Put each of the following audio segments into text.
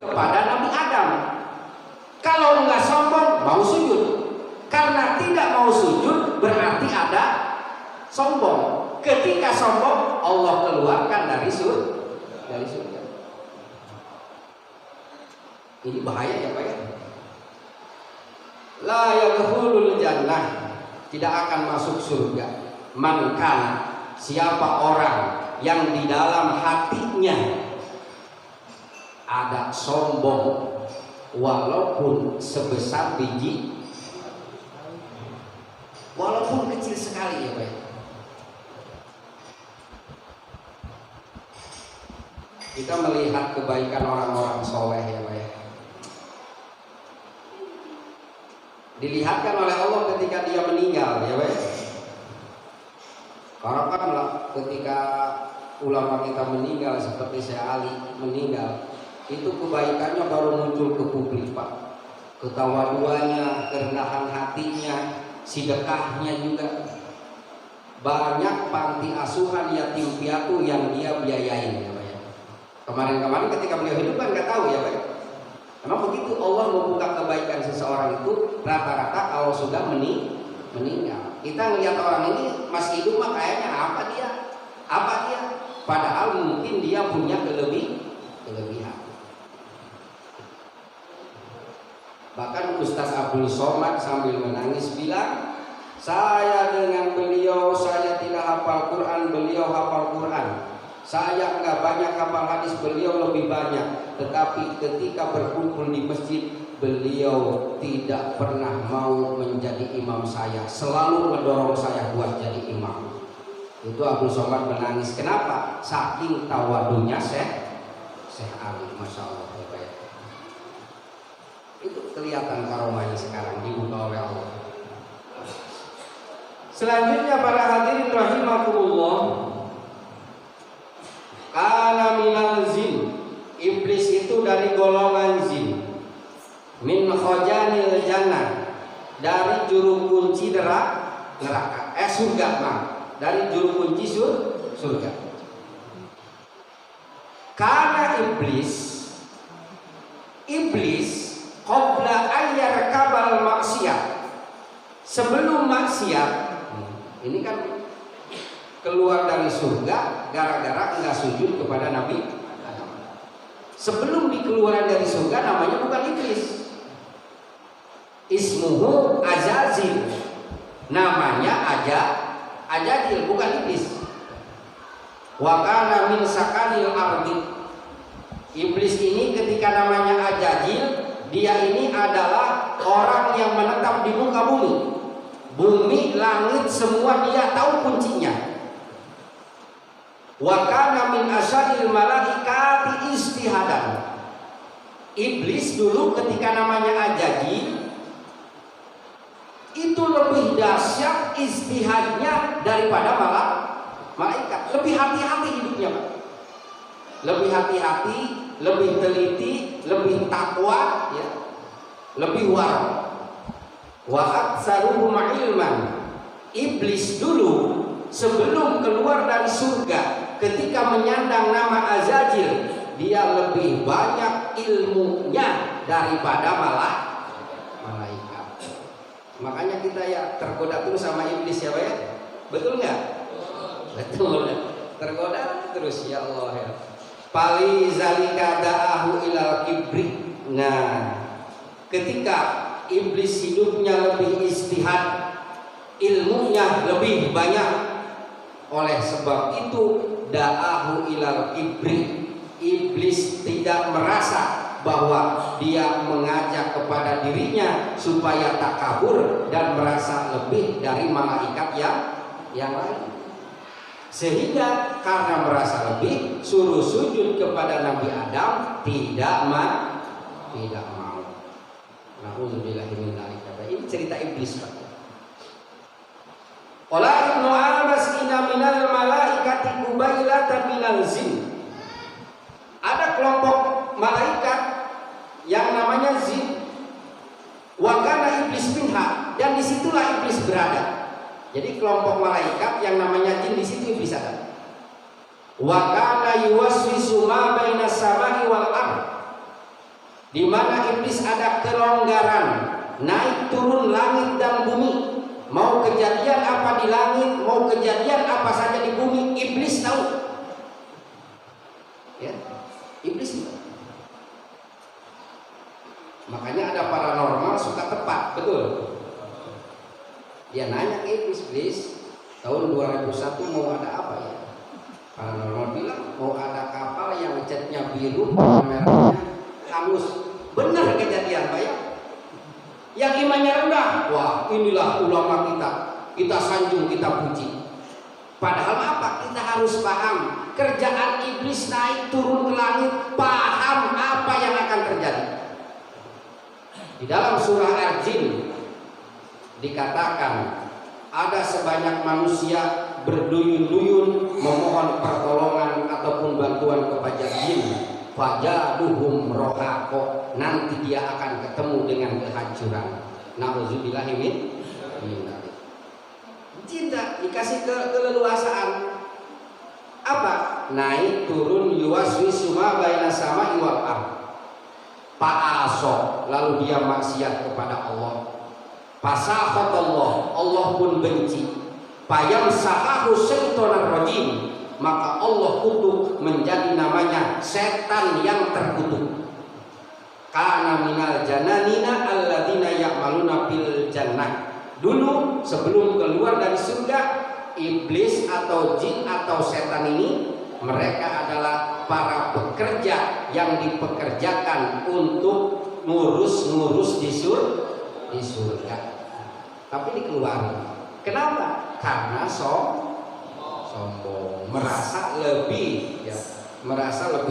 kepada Nabi Adam. Kalau enggak sombong, mau sujud. Karena tidak mau sujud berarti ada sombong. Ketika sombong, Allah keluarkan dari surga. Ini bahaya ya Pak ya. La yadkhulul jannah, tidak akan masuk surga man kana, siapa orang yang di dalam hatinya ada sombong walaupun sebesar biji, walaupun kecil sekali ya Pak. Kita melihat kebaikan orang-orang soleh ya Pak. Dilihatkan oleh Allah ketika dia meninggal ya Pak. Karena kan ketika ulama kita meninggal seperti Syekh Ali meninggal, itu kebaikannya baru muncul ke publik Pak. Ketawaduannya, kerendahan hatinya, sedekahnya juga. Banyak panti asuhan yatim piatu yang dia biayain ya Pak. Kemarin-kemarin ketika beliau hidup kan nggak tahu ya Pak. Karena begitu Allah membuka kebaikan seseorang itu rata-rata kalau sudah meninggal. Kita ngelihat orang ini masih hidup mah kayaknya apa dia? Padahal mungkin dia punya kelebihan. Bahkan Ustaz Abdul Somad sambil menangis bilang, saya dengan beliau, saya tidak hafal Quran, beliau hafal Quran. Saya enggak banyak hafal hadis, beliau lebih banyak. Tetapi ketika berkumpul di masjid, beliau tidak pernah mau menjadi imam saya, selalu mendorong saya buat jadi imam. Itu Abdul Somad menangis. Kenapa? Saking tawadunya Syekh Ali, masya Allah. Itu kelihatan karomahnya sekarang dibuka oleh Allah. Selanjutnya para hadirin rahimakumullah, kana minal jin, iblis itu dari golongan jin. Min khajanil jannah, dari juru kunci neraka. Surga mah, dari juru kunci surga. Karena iblis qabla ayyar kabal maksiat, sebelum maksiat, ini kan keluar dari surga gara-gara enggak sujud kepada Nabi Adam. Sebelum dikeluaran dari surga namanya bukan iblis, ismuhu Azazil, namanya Ajajil, bukan iblis. Wa kana min sakanil ardi, iblis ini ketika namanya Ajajil, dia ini adalah orang yang menetap di muka bumi, langit, semua dia tahu kuncinya. Wa kana min asyadil malaikati istihadan, iblis dulu ketika namanya Ajajil itu lebih dahsyat istihadnya daripada malaikat. Lebih hati-hati hidupnya Pak. Lebih hati-hati, lebih teliti, lebih takwa ya. Lebih wara. Wa aktsaruhum ilman, iblis dulu sebelum keluar dari surga ketika menyandang nama Azazil, dia lebih banyak ilmunya daripada malaikat. Makanya kita ya tergoda terus sama iblis ya Pak ya. Betul nggak? Betul. Tergoda terus ya Allah ya. Pali zalika da'ahu ilal kibri. Nah, ketika iblis hidupnya lebih istihad, ilmunya lebih banyak, oleh sebab itu da'ahu ilal kibri, iblis tidak merasa bahwa dia mengajak kepada dirinya supaya tak kabur dan merasa lebih dari malaikat yang lain. Sehingga karena merasa lebih, suruh sujud kepada Nabi Adam, tidak mau. Na'udzubillahi min dzalik. Ini cerita iblis Pak. Qala Ibnu Abbas inna minal malaikati qubailatan minal jin. Ada kelompok malaikat yang namanya jin. Wa kana iblis minha, dan disitulah iblis berada. Jadi kelompok malaikat yang namanya jin di situ iblis ada. Wa kana yuwaswisu ma baina samai wal ardh. di mana iblis ada kelonggaran, naik turun langit dan bumi. Mau kejadian apa di langit, mau kejadian apa saja di bumi, iblis tahu. Ya, iblis tahu. Makanya ada paranormal suka tepat, betul. Dia nanya ke iblis, tahun 2001 mau ada apa ya? Paranormal bilang mau ada kapal yang catnya biru, merahnya hangus. Benar kejadian, Pak ya? Yang imannya rendah, wah inilah ulama kita sanjung, kita puji. Padahal apa? Kita harus paham kerjaan iblis naik turun ke langit, paham apa yang akan terjadi. Di dalam surah Al-Jin dikatakan ada sebanyak manusia berduyun-duyun memohon pertolongan ataupun bantuan kepada jin, fajaduhum rohaqo, nanti dia akan ketemu dengan kehancuran. Nauzubillahi min dzalik. Cinta dikasih keleluasaan apa? Naik turun yuwaswisu ma baina sama'i wal ardh. Pa'aso, lalu dia maksiat kepada Allah. Fasakhatallah, Allah pun benci. Payam sahahu syaitonir rajim, maka Allah kutuk menjadi namanya setan yang terkutuk. Kana minal jananina alladzina ya'maluna fil jannah. Dulu sebelum keluar dari surga, iblis atau jin atau setan ini mereka adalah para pekerja yang dipekerjakan untuk ngurus-ngurus di surga. Tapi dikeluarin. Kenapa? Karena sombong, merasa lebih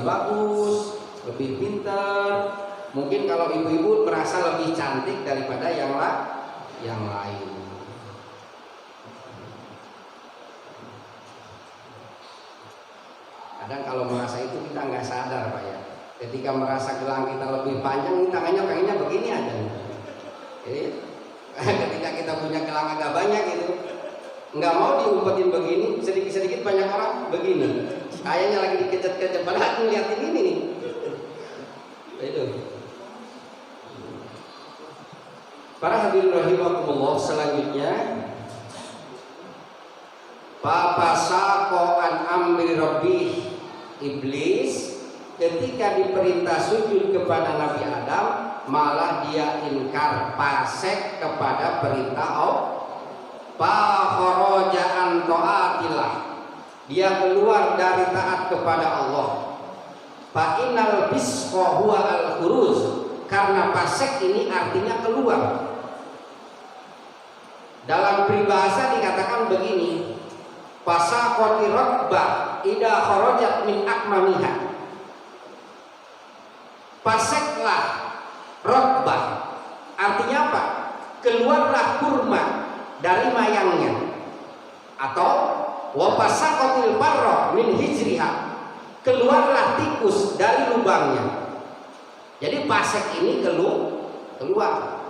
bagus, lebih pintar. Mungkin kalau ibu-ibu merasa lebih cantik daripada yang lain. Kadang kalau merasa itu kita nggak sadar, Pak ya. Ketika merasa gelang kita lebih panjang, ini tangannya pengennya begini aja. Jadi, ketika kita punya gelang agak banyak itu, nggak mau diumpetin begini, sedikit-sedikit banyak orang begini. Kayaknya lagi dikejar-kejar, padahal aku ngeliatin ini nih. Itu. Para hadirin rahimakumullah, selanjutnya Papasako an amri rabbih, iblis ketika diperintah sujud kepada Nabi Adam malah dia ingkar, pasek kepada perintah Allah. Fakharaja an taatillah, dia keluar dari taat kepada Allah. Fa innal bisqa huwa al khuruj, karena pasek ini artinya keluar. Dalam peribahasa dikatakan begini, fasaqati rabbah idza kharajat min akmamiha. Paseklah rabbah, artinya apa? Keluarlah kurma dari mayangnya. Atau wa fasaqatil barra min hijriha, keluarlah tikus dari lubangnya. Jadi pasek ini keluar.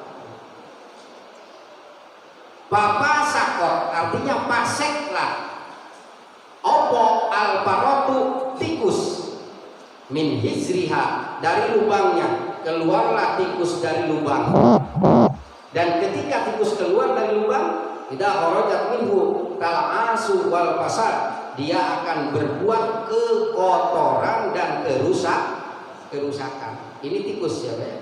Papa sakot artinya paseklah. Opo alparotu tikus min hijriha, dari lubangnya, keluarlah tikus dari lubang. Dan ketika tikus keluar dari lubang, tidak kharajat minhu tal'asu wal fasad, dia akan berbuat kekotoran dan kerusakan. Ini tikus ya, Pak.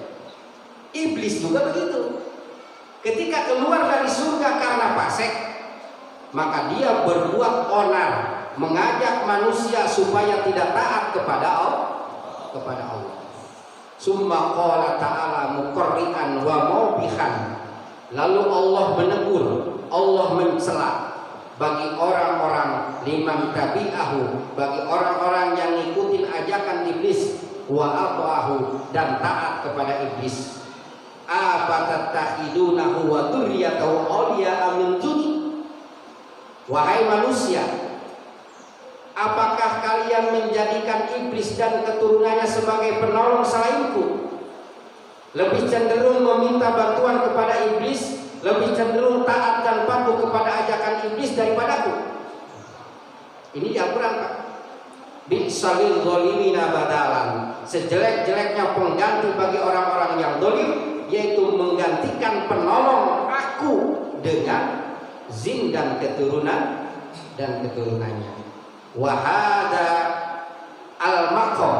Iblis juga begitu. Ketika keluar dari surga karena pasek, maka dia berbuat onar, mengajak manusia supaya tidak taat kepada Allah. Summa qala ta'ala muqarri'an wa maubihan, lalu Allah menegur, Allah mencela bagi orang-orang liman tabi'ahu, bagi orang-orang yang ngikutin ajakan iblis, wa ata'ahu, dan taat kepada iblis. Afatattakhidunahu wa dzurriyyatahu awliya'a min duni, wahai manusia, apakah kalian menjadikan iblis dan keturunannya sebagai penolong selainku? Lebih cenderung meminta bantuan kepada iblis, lebih cenderung taat dan patuh kepada ajakan iblis daripadaku. Ini di Al-Quran, Pak. bi'salil zalimina badalan, sejelek-jeleknya pengganti bagi orang-orang yang zalim yaitu menggantikan penolong aku dengan jin dan keturunannya. Wahada al-maqam,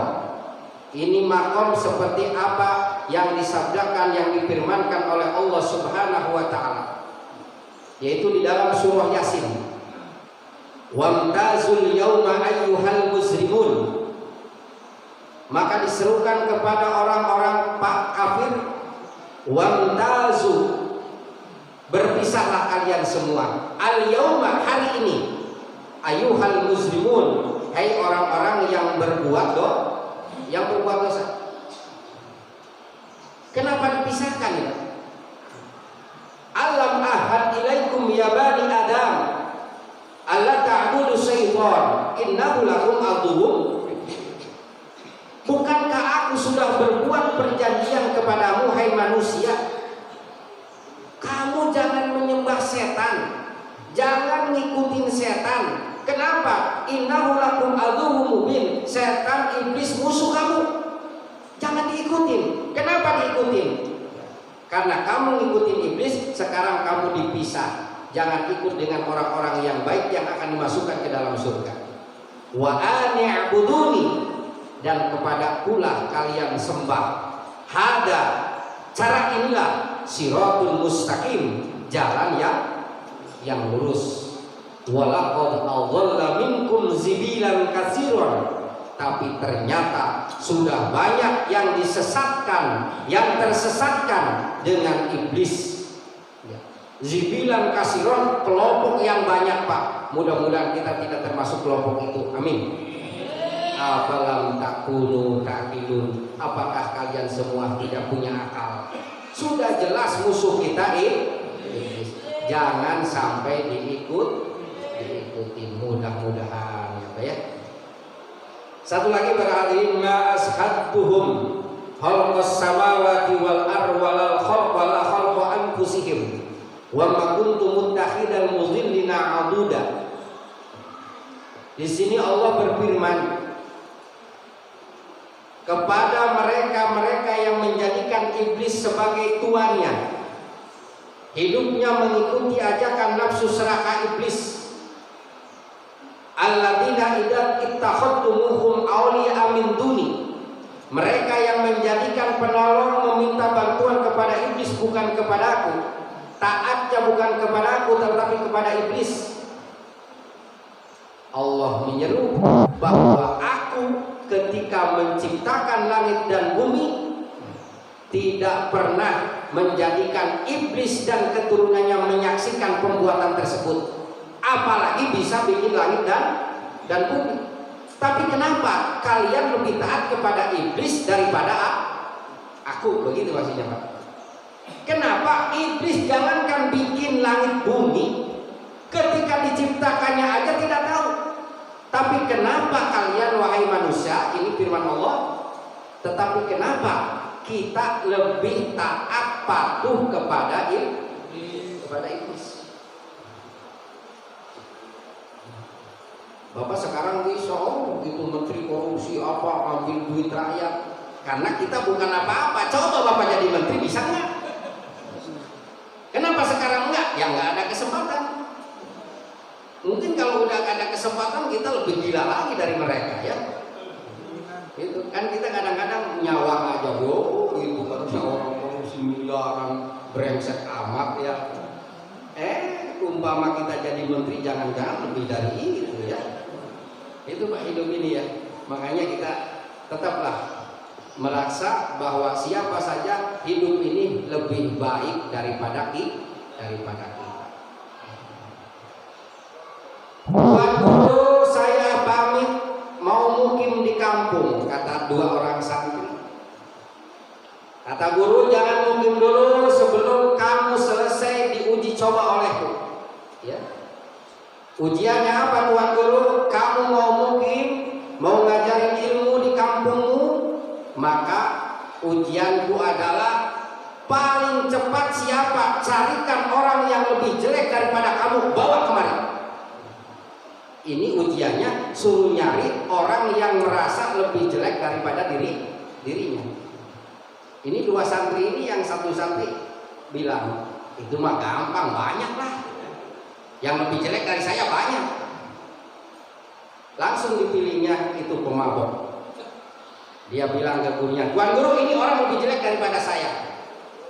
ini makom seperti apa yang disabdakan, yang difirmankan oleh Allah Subhanahu wa taala, yaitu di dalam surah Yasin. Wamtazul yauma ayyuhal muslimun, maka diserukan kepada orang-orang kafir, wamtazu, berpisahlah kalian semua, al yauma, hari ini, ayyuhal muslimun, hai orang-orang yang berbuat dosa. Kenapa dipisahkan ya? Alam ahad ilaikum ya bani Adam alla ta'budu syaitan innahu lakum aduwwun. Bukankah aku sudah berbuat perjanjian kepadamu hai manusia, kamu jangan menyembah setan, jangan ngikutin setan. Kenapa? Innahu lakum aduwwun mubin, setan iblis musuh kamu, jangan diikutin. Kenapa diikutin? Karena kamu ngikutin iblis, sekarang kamu dipisah. Jangan ikut dengan orang-orang yang baik yang akan dimasukkan ke dalam surga. Wa ani'buduni, dan kepada pula kalian sembah. Hada, cara inilah siratul mustaqim, jalan yang lurus. Walaqad adalla minkum zibilan katsiran, tapi ternyata sudah banyak yang disesatkan, yang tersesatkan dengan iblis. Zibilan kasiron, kelompok yang banyak Pak. Mudah-mudahan kita tidak termasuk kelompok itu. Amin. Afalam takunu ta'qilun, apakah kalian semua tidak punya akal? Sudah jelas musuh kita iblis. Jangan sampai diikuti, mudah-mudahan ya. Satu lagi para hadirin, ma ashadtuhum khalqas samawati wal ardi wal khalqa anfusihim wa ma kuntum muttakhidal mudhillina aduda. Di sini Allah berfirman kepada mereka yang menjadikan iblis sebagai tuannya, hidupnya mengikuti ajakan nafsu serakah iblis. Alladzina idza ittakhadtumuhum awliya min duni, mereka yang menjadikan penolong, meminta bantuan kepada iblis bukan kepada aku, taatnya bukan kepada aku tetapi kepada iblis. Allah menyeru bahwa aku ketika menciptakan langit dan bumi tidak pernah menjadikan iblis dan keturunannya menyaksikan pembuatan tersebut, apalagi bisa bikin langit dan bumi. Tapi kenapa kalian lebih taat kepada iblis daripada aku? Begitu maksudnya Pak. Kenapa iblis jangankan bikin langit bumi, ketika diciptakannya aja tidak tahu. Tapi kenapa kalian wahai manusia, ini firman Allah, tetapi kenapa kita lebih taat patuh kepada iblis? Bapak sekarang bisa itu menteri korupsi apa, ambil duit rakyat, karena kita bukan apa-apa. Coba Bapak jadi menteri bisa nggak? Kenapa sekarang enggak? Ya nggak ada kesempatan. Mungkin kalau udah ada kesempatan kita lebih gila lagi dari mereka ya. Itu kan kita kadang-kadang nyawang aja itu kan orang korupsi miliaran brengsek amat ya. Umpama kita jadi menteri jangan-jangan lebih dari itu ya. Itu Pak hidup ini ya. Makanya kita tetaplah merasa bahwa siapa saja hidup ini lebih baik daripada kita. Tuan guru, saya pamit mau mukim di kampung, kata dua orang santri. Kata guru, jangan mukim dulu sebelum kamu selesai diuji coba olehku. Ya. Ujiannya apa Tuan guru? Kamu mau mukim, mau ngajarin ilmu di kampungmu, maka ujianku adalah paling cepat siapa? Carikan orang yang lebih jelek daripada kamu, bawa kemari. Ini ujiannya suruh nyari orang yang merasa lebih jelek daripada dirinya. Ini dua santri ini, yang satu santri bilang, itu mah gampang, banyak lah. Yang lebih jelek dari saya banyak. Langsung dipilihnya itu pemabok. Dia bilang ke gurunya, Tuan Guru, ini orang lebih jelek daripada saya.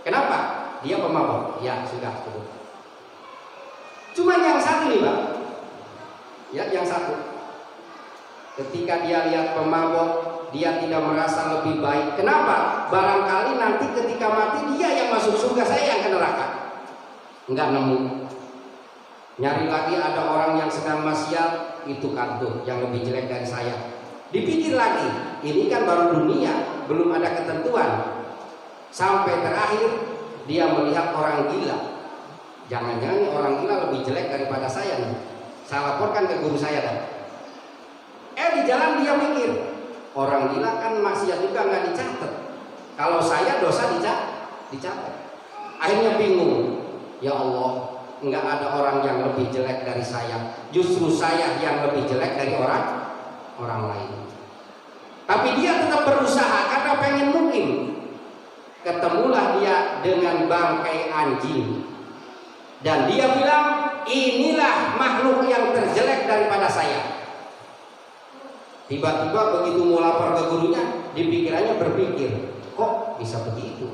Kenapa? Dia pemabok. Ya sudah. Cuman yang satu nih Pak, ya yang satu, ketika dia lihat pemabok, dia tidak merasa lebih baik. Kenapa? Barangkali nanti ketika mati dia yang masuk surga, saya yang ke neraka. Enggak nemu. Nyari lagi ada orang yang sedang maksiat, itu kan tuh yang lebih jelek dari saya. Dipikir lagi, ini kan baru dunia, belum ada ketentuan. Sampai terakhir dia melihat orang gila. Jangan-jangan orang gila lebih jelek daripada saya nih. Saya laporkan ke guru saya dah. Di jalan dia mikir, orang gila kan maksiat juga nggak dicatat. Kalau saya dosa dicatat. Akhirnya bingung. Ya Allah, nggak ada orang yang lebih jelek dari saya. Justru saya yang lebih jelek dari orang lain. Tapi dia tetap berusaha karena pengen mungkin. Ketemulah dia dengan bangkai anjing. Dan dia bilang, inilah makhluk yang terjelek daripada saya. Tiba-tiba begitu mau lapor ke gurunya, di pikirannya berpikir, kok bisa begitu?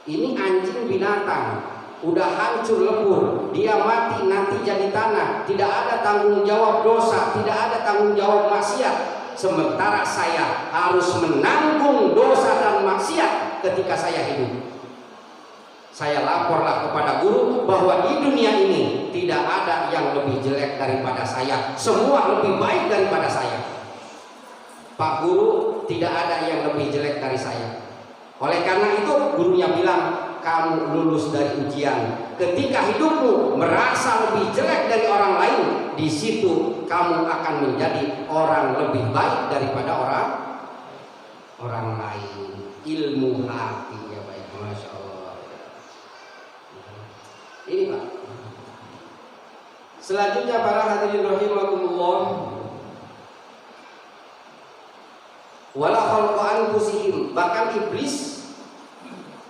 Ini anjing binatang, udah hancur lebur, dia mati nanti jadi tanah, tidak ada tanggung jawab dosa, tidak ada tanggung jawab maksiat. Sementara saya harus menanggung dosa dan maksiat ketika saya hidup. Saya laporlah kepada guru bahwa di dunia ini tidak ada yang lebih jelek daripada saya, semua lebih baik daripada saya. Pak Guru, tidak ada yang lebih jelek dari saya. Oleh karena itu gurunya bilang, kamu lulus dari ujian. Ketika hidupmu merasa lebih jelek dari orang lain, di situ kamu akan menjadi orang lebih baik daripada orang lain. Ilmu hati ya baik, masya Allah. Ini Pak. Selanjutnya para hadirin rahimakumullah, wala khalqa anfusihim, bahkan iblis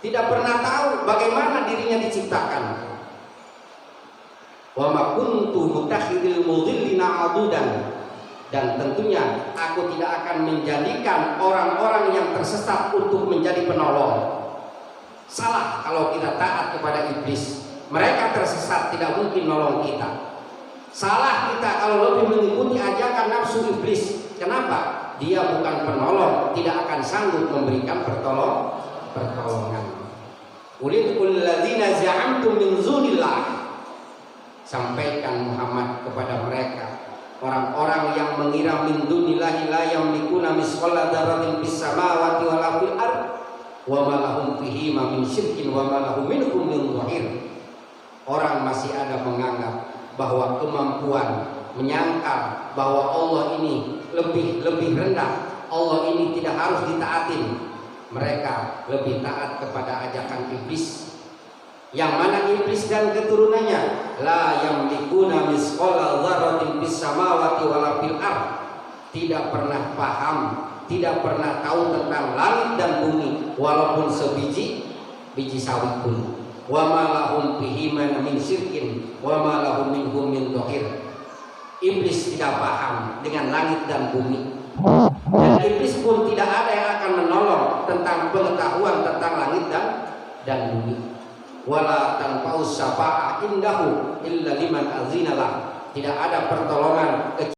tidak pernah tahu bagaimana dirinya diciptakan. Wa ma kuntu mutakhidil mudillina adudan, dan tentunya aku tidak akan menjadikan orang-orang yang tersesat untuk menjadi penolong. Salah kalau kita taat kepada iblis. Mereka tersesat, tidak mungkin nolong kita. Salah kita kalau lebih mengikuti ajakan nafsu iblis. Kenapa? Dia bukan penolong, tidak akan sanggup memberikan pertolongan. Ulidul ladzina za'amtum min dzunillah. Sampaikan Muhammad kepada mereka, orang-orang yang mengira min dunillahi la yamlikuna misqala dzarratin fis samawati wala fil ardh wa ma lahum fihi min syirkin wa ma lahum minhum min dhahir. Orang masih ada menganggap bahwa kemampuan, menyangka bahwa Allah ini lebih rendah, Allah ini tidak harus ditaatin. Mereka lebih taat kepada ajakan iblis, yang mana iblis dan keturunannya la yamlikuna misqala dzarratin fis samawati wala fil ardh, tidak pernah paham, tidak pernah tahu tentang langit dan bumi walaupun sebiji sawi pun. Wa ma lahum bihi min syirkin wa ma lahum minhum min dhahir. Iblis tidak paham dengan langit dan bumi, dan iblis pun tidak ada yang akan menolong tentang pengetahuan tentang langit dan bumi. Wala tanfa'us syafa'ah indahu illa liman azina lah. Tidak ada pertolongan